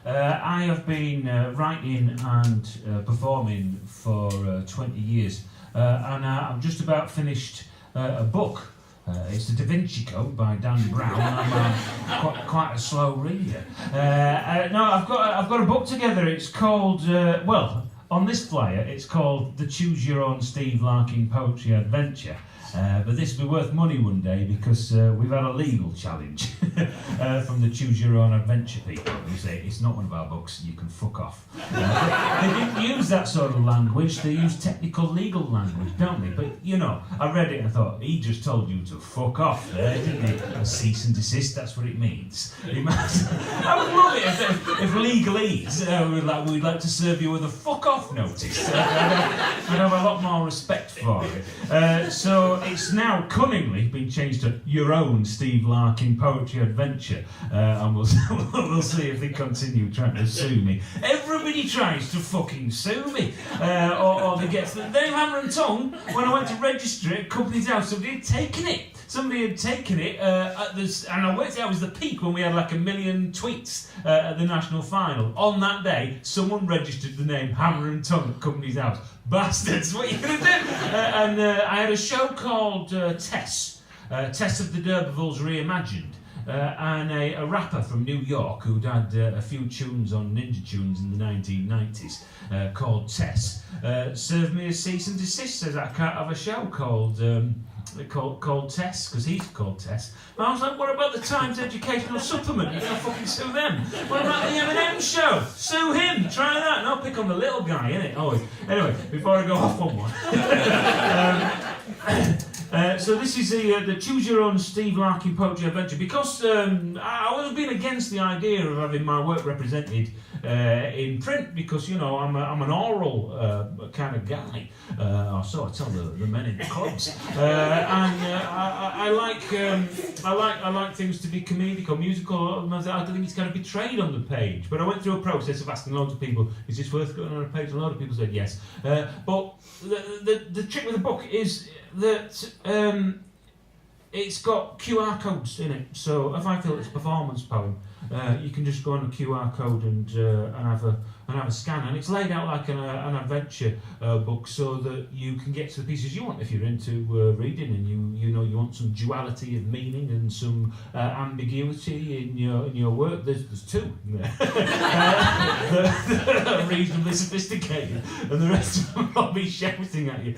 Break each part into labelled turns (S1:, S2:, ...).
S1: I have been writing and performing for 20 years, and I'm just about finished a book. It's the Da Vinci Code by Dan Brown. I'm quite a slow reader. No, I've got a book together. It's called on this flyer it's called the Choose Your Own Steve Larkin Poetry Adventure. But this will be worth money one day because we've had a legal challenge from the Choose Your Own Adventure people who say it's not one of our books, you can fuck off. They didn't use that sort of language, they use technical legal language, don't they? But you know, I read it and I thought, he just told you to fuck off there, didn't he? A cease and desist, that's what it means. I would love it if legalese we'd like to serve you with a fuck off notice. I'd have a lot more respect for it. So it's now cunningly been changed to Your Own Steve Larkin Poetry Adventure, and we'll see if they continue trying to sue me. Everybody tries to fucking sue me, or they get the name Hammer and Tongue. When I went to register it at Company's House, somebody had taken it. And I worked out it was the peak when we had like 1 million tweets at the national final. On that day, someone registered the name Hammer and Tongue at Company's House. Bastards, what are you going to do? And I had a show called Tess of the D'Urbervilles Reimagined, and a rapper from New York who'd had a few tunes on Ninja Tunes in the 1990s called Tess served me a cease and desist, says I can't have a show called Tess, because he's called Tess. And I was like, what about the Times educational supplement? You can fucking sue them. What about the M&M show? Sue him, try that, and I'll pick on the little guy, innit? Always. Anyway, before I go off on one. So this is the Choose Your Own Steve Larkin Poetry Adventure, because I would have been against the idea of having my work represented in print, because you know I'm an oral kind of guy, or so I tell the men in the clubs, and I like things to be comedic or musical. I don't think it's going to be portrayed on the page. But I went through a process of asking loads of people, is this worth going on a page? And a lot of people said yes. But the trick with the book is that it's got QR codes in it. So if I feel it's a performance poem, you can just go on a QR code and have a scan, and it's laid out like an adventure book, so that you can get to the pieces you want if you're into reading, and you want some duality of meaning and some ambiguity in your work. There's two that are reasonably sophisticated, and the rest of them will be shouting at you.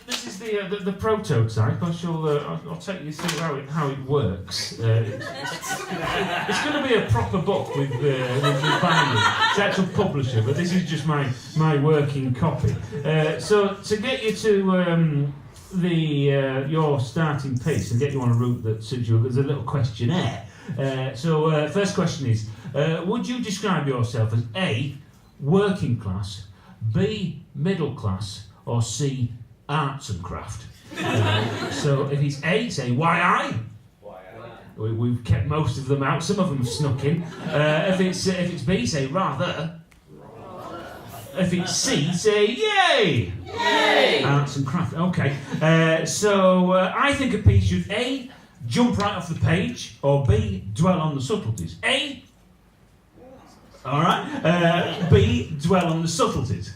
S1: This is the prototype. I'll take you through how it works. It's going to be a proper book with binding. It's actual publisher, but this is just my working copy. So to get you to your starting piece and get you on a route that suits you, there's a little questionnaire. So first question is: would you describe yourself as A, working class, B, middle class, or C, arts and craft? So if it's A, say YI. We've kept most of them out. Some of them snuck in. If it's B, say rather. If it's C, say yay. Yay. Arts and craft. Okay. So I think a piece should A, jump right off the page, or B, dwell on the subtleties. A. All right. B, dwell on the subtleties.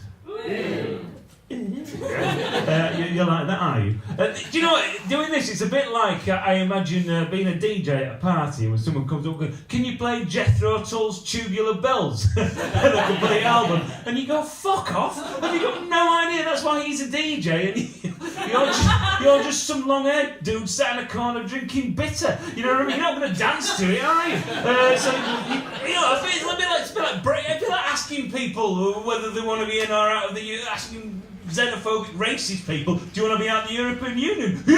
S1: You're like that, are you? Do you know what? Doing this, it's a bit like I imagine being a DJ at a party when someone comes up and goes, "Can you play Jethro Tull's Tubular Bells?" The complete album, and you go, "Fuck off!" And you've got no idea that's why he's a DJ, and you're just some long-haired dude sat in a corner drinking bitter. You know what I mean? You're not going to dance to it, are you? It's a bit like asking people whether they want to be in or out of the asking xenophobic, racist people, do you want to be out of the European Union? You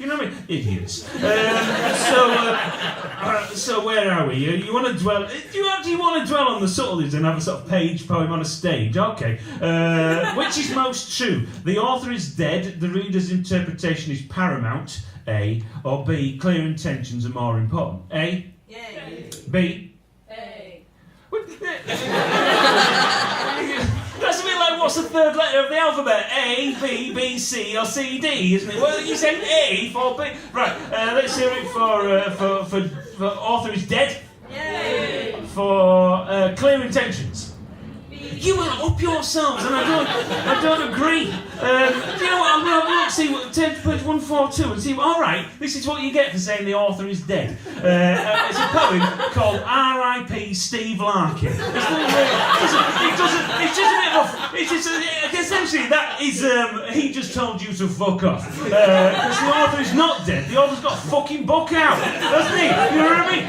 S1: know what I mean? Idiots. So where are we? You want to dwell? Do you want to dwell on the subtleties and have a sort of page poem on a stage? Okay. Which is most true? The author is dead. The reader's interpretation is paramount. A, or B, clear intentions are more important. A. Yay. B. A. That's a bit like what's the third letter of the alphabet? A, B, B, C, or C, D, isn't it? Well, you said A for B. Right, let's hear it for author is dead. Yay! For clear intentions. You are up yourselves, and I don't agree. Do you know what? I'm going to look, see what turn to page 142 and see. All right, this is what you get for saying the author is dead. It's a poem called R.I.P. Steve Larkin. Essentially that is he just told you to fuck off because the author is not dead. The author's got a fucking book out, hasn't he? You know what I mean?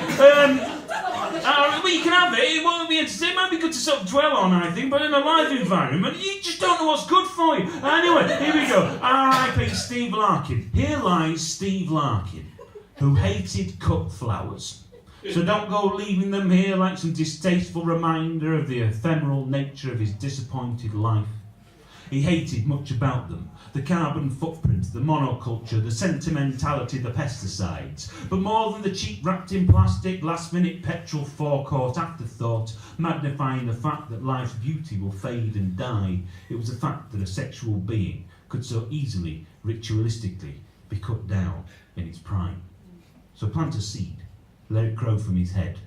S1: Well, you can have it. It won't be entertaining. It might be good to sort of dwell on, I think, but in a live environment, you just don't know what's good for you. Anyway, here we go. R.I.P. Steve Larkin. Here lies Steve Larkin, who hated cut flowers. So don't go leaving them here like some distasteful reminder of the ephemeral nature of his disappointed life. He hated much about them. The carbon footprint, the monoculture, the sentimentality, the pesticides. But more than the cheap wrapped in plastic, last-minute petrol forecourt afterthought, magnifying the fact that life's beauty will fade and die, it was the fact that a sexual being could so easily, ritualistically, be cut down in its prime. So plant a seed, let it grow from his head,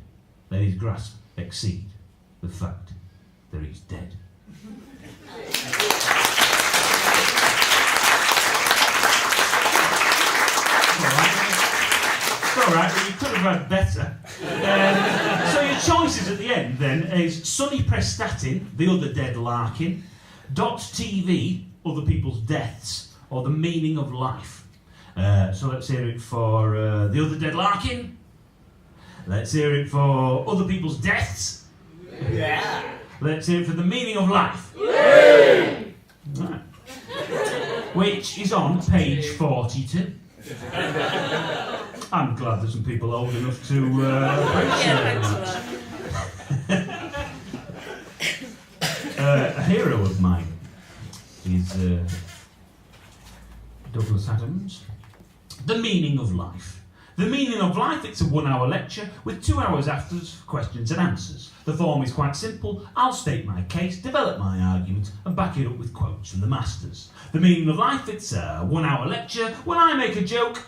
S1: let his grasp exceed the fact that he's dead. It's all right, but you could have had better. So your choices at the end then is Sonny Prestatin, the other dead Larkin, .tv, other people's deaths, or the meaning of life. So let's hear it for the other dead Larkin. Let's hear it for other people's deaths. Yeah. Let's hear it for the meaning of life. Yay! Right. Which is on page 42. I'm glad there's some people old enough to appreciate that. A hero of mine is Douglas Adams. The meaning of life. The meaning of life, it's a 1-hour lecture with 2 hours after for questions and answers. The form is quite simple. I'll state my case, develop my argument, and back it up with quotes from the masters. The meaning of life, it's a 1-hour lecture. When I make a joke,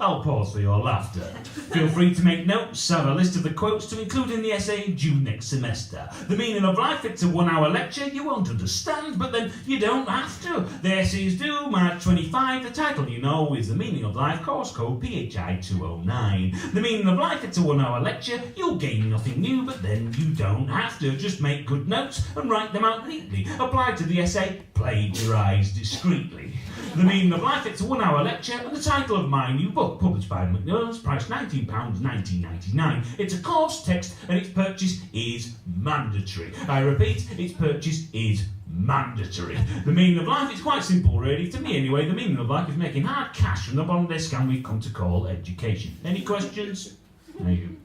S1: I'll pause for your laughter. Feel free to make notes, have a list of the quotes to include in the essay due next semester. The meaning of life, it's a 1-hour lecture. You won't understand, but then you don't have to. The essay is due March 25. The title you know is The Meaning of Life, course code PHI 209. The meaning of life, it's a 1-hour lecture. You'll gain nothing new, but then you don't have to. Just make good notes and write them out neatly. Apply to the essay, plagiarise discreetly. The meaning of life, it's a 1-hour lecture, and the title of my new book, published by Macmillan's, priced £19, 19.99. It's a course text, and its purchase is mandatory. I repeat, its purchase is mandatory. The meaning of life is quite simple, really. To me, anyway, the meaning of life is making hard cash from the bottom of this scam we've come to call education. Any questions? There you go.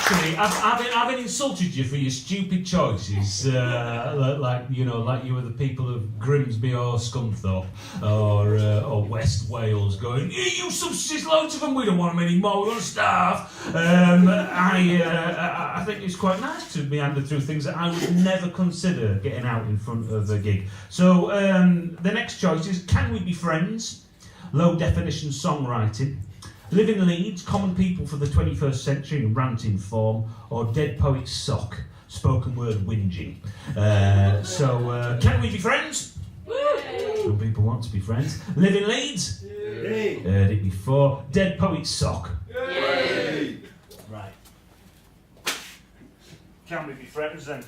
S1: Actually, I've been insulted you for your stupid choices, like you were the people of Grimsby or Scunthorpe or West Wales, going, you subsidize loads of them. We don't want them anymore. We want to starve. I think it's quite nice to meander through things that I would never consider getting out in front of a gig. So the next choice is: Can We Be Friends? Low definition songwriting. Live in Leeds, common people for the 21st century in ranting form, or Dead Poet's Sock, spoken word whinging. Can we be friends? Some people want to be friends. Live in Leeds? Yay. Heard it before. Dead Poet's Sock. Yay. Right. Can we be friends then?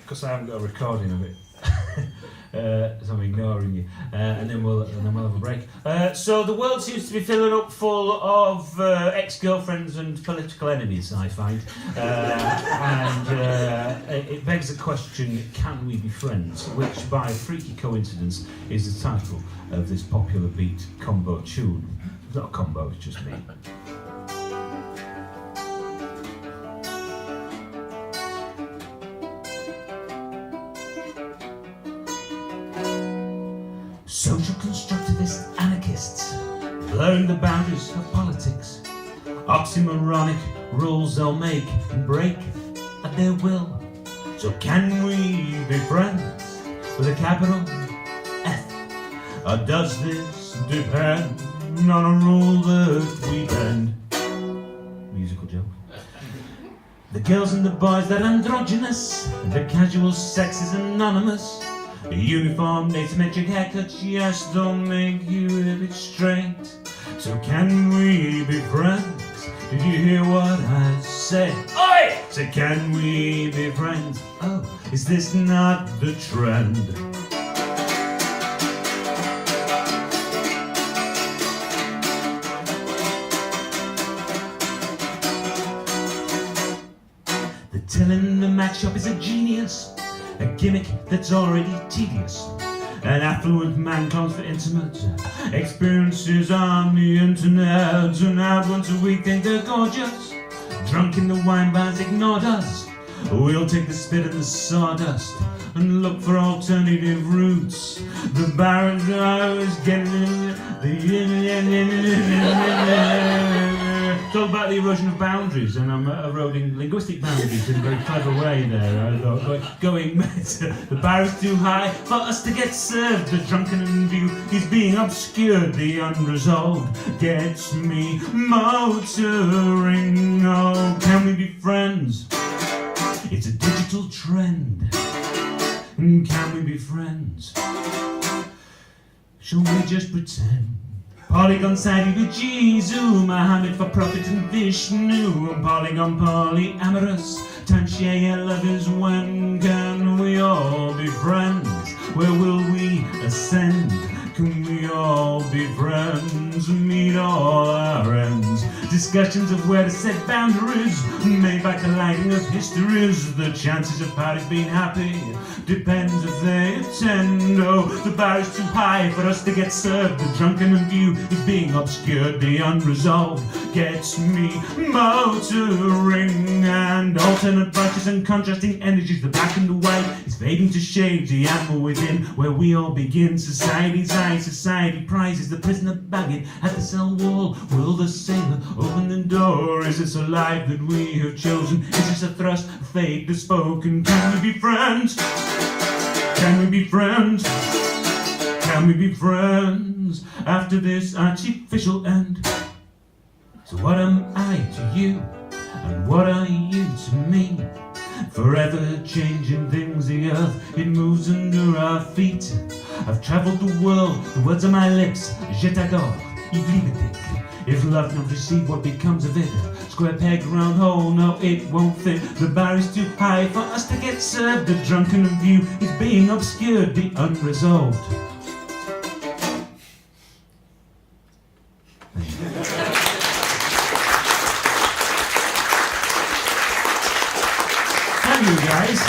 S1: Because I haven't got a recording of it. So I'm ignoring you, and then we'll have a break. So the world seems to be filling up full of ex-girlfriends and political enemies, I find, and it begs the question: Can we be friends? Which, by a freaky coincidence, is the title of this popular beat combo tune. It's not a combo; it's just me. social constructivist anarchists, blurring the boundaries of politics. Oxymoronic rules they'll make and break at their will. So can we be friends with a capital F? Or does this depend on a rule that we bend? Musical joke. The girls and the boys, they're androgynous. The casual sex is anonymous. Uniform asymmetric haircuts, yes, don't make you a bit straight. So can we be friends? Did you hear what I said? Oi! So can we be friends? Oh, is this not the trend? The till in the Mac shop is a genius, a gimmick that's already tedious. An affluent man comes for intimate experiences on the internet, and out once a week think they're gorgeous. Drunk in the wine bars ignored us. We'll take the spit and the sawdust and look for alternative routes. The barons I was getting it's all about the erosion of boundaries, and I'm eroding linguistic boundaries in a very clever way there. I thought, going the bar is too high for us to get served. The drunken view is being obscured. The unresolved gets me motoring. Oh, can we be friends? It's a digital trend. Can we be friends? Shall we just pretend? Polygon siding with Jesus, Muhammad for profit and Vishnu, and Polygon polyamorous, timeshare lovers. When can we all be friends? Where will we ascend? Can we all be friends and meet all our ends? Discussions of where to set boundaries, made by colliding of histories. The chances of parties being happy depends if they attend. Oh, the bar is too high for us to get served. The drunken view is being obscured. The unresolved gets me motoring. And alternate branches and contrasting energies. The black and the white is fading to shade. The animal within, where we all begin. Society's eye, society prizes the prisoner bagging at the cell wall. Will the sailor open the door? Is this a life that we have chosen? Is this a thrust, a fate that's spoken? Can we be friends? Can we be friends? Can we be friends after this artificial end? So what am I to you, and what are you to me? Forever changing things, the earth, it moves under our feet. I've travelled the world, the words on my lips, je t'adore, il liebe. If love not received, what becomes of it? Square peg, round hole, no, it won't fit. The bar is too high for us to get served. The drunken view is being obscured, the unresolved. Thank you, guys.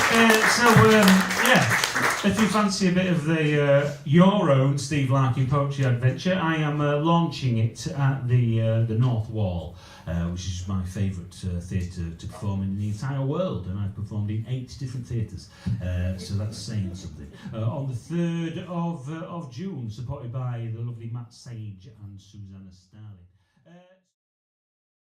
S1: If you fancy a bit of the your own Steve Larkin Poetry Adventure, I am launching it at the North Wall, which is my favourite theatre to perform in the entire world, and I've performed in 8 different theatres, so that's saying something. On the 3rd of June, supported by the lovely Matt Sage and Susanna Starling.